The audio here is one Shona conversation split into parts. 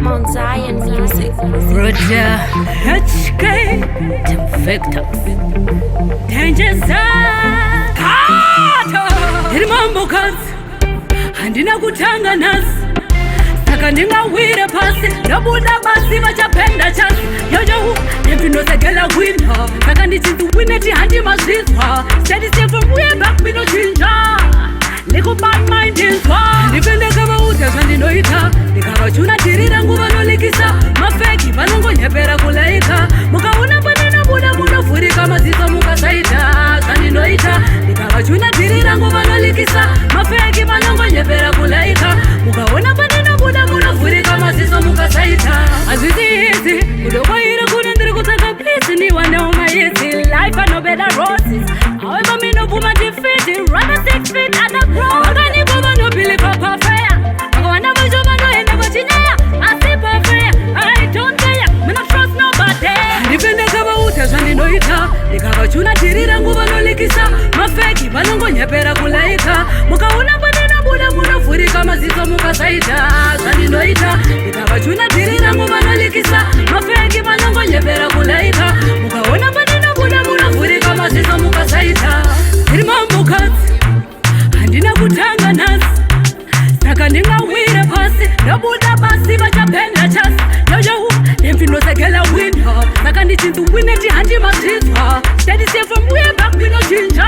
Mount Zion Music. Roger HK Tim Victor Danger Zone Kato Mambo kazi handina kutanga nasi saka ndingawire pasi ndabuda basi vachapenda chasi yoyo ndinosekela kwinha saka ndichindikuineti handi mazvizwa steady step from way back minochinja Little bad mind is wrong. Ndipende kama utazwa ndinoita ndikavachuna tiri rangu vanolikisa mafeki vanongonyepera kulaika mukaona panena buda munovhurika maziso mukasaita zvandinoita ndikavachuna tiri rangu vanolikisa mafeki vanongonyepera kulaika mukaona panena buda munovhurika maziso mukasaita hazvisiizi kudokwaira kuno ndiri kutsaka pisi niwaneomaisi life anobeda roses however minobvuma tifiti rather 6 feet underground vakaniko vanobhiliva pafeya vakawanda vacho vanoenda vachinyaya asi pafeya I don't care mina trust nobody ndipendeka vauta zvandinoita ndikavachuna tiri rangu vanolikisa mafeki vanongonyepera kulaika mukaona panena buda munovhurika maziso mukasaita zvandinoita ndikavachuna tiri rangu vanolikisa mafeki vanongonyepera kulaika mukaona panena buda munovhurika maziso mukasaita tiri mambokadzi handina kutanga nasi saka ndingawire pasi ndabuda basi vachapenda chasi yoyo ndimvinosekela winha saka ndichindiwineti handi mazvizwa steady step from way back minochinja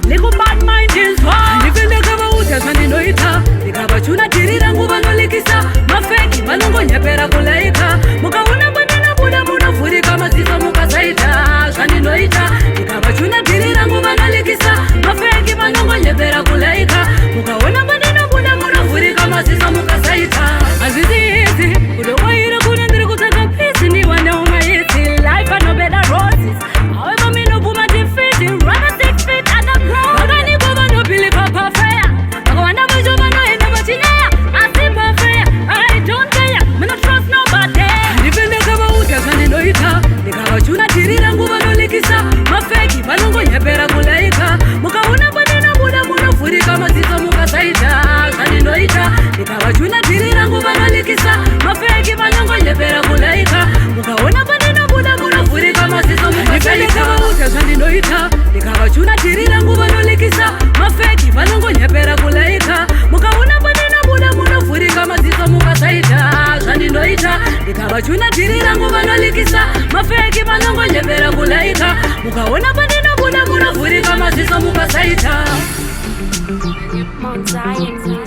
Little bad mind is wrong. Ndipendeka vauta zvandinoita ndikavachuna tiri rangu vanolikisa mafeki vanongonyepera kulaika mukaona panena buda munovhurika maziso mukasaita zvandinoita ndikavachuna tiri rangu vanolikisa mafeki vanongonyepera kulaika mukaona panena buda munovhurika maziso mukasaita hazvisiizi kudokwaira kuno ndiri kutsaka pisi niwaneomaisi life anobeda roses however minobvuma tifiti rather 6 feet underground vakaniko vanobhiliva pafeya vakawanda vacho vanoenda vachinyaya asi pafeya I don't care mina trust nobody ndipendeka vauta zvandinoita ndikavachuna tiri rangu vanolikisa mafeki vanongonyepera kulaika mukaona panena buda munovhurika maziso mukasaita zvandinoita ndikavachuna tiri rangu vanolikisa mafeki vanongonyepera kulaika mukaona panena buda munovhurika maziso mukasaita vauta zvandinoita ndikavachuna tiri rangu vanolikisa mafeki vanongonyepera kulaika mukaona panena buda munovhurika maziso mukasaita zvandinoita ndikavachuna tiri rangu vanolikisa mafeki vanongonyepera kulaika mukaona panena buda munovhurika maziso mukasaita Mount Zion Music.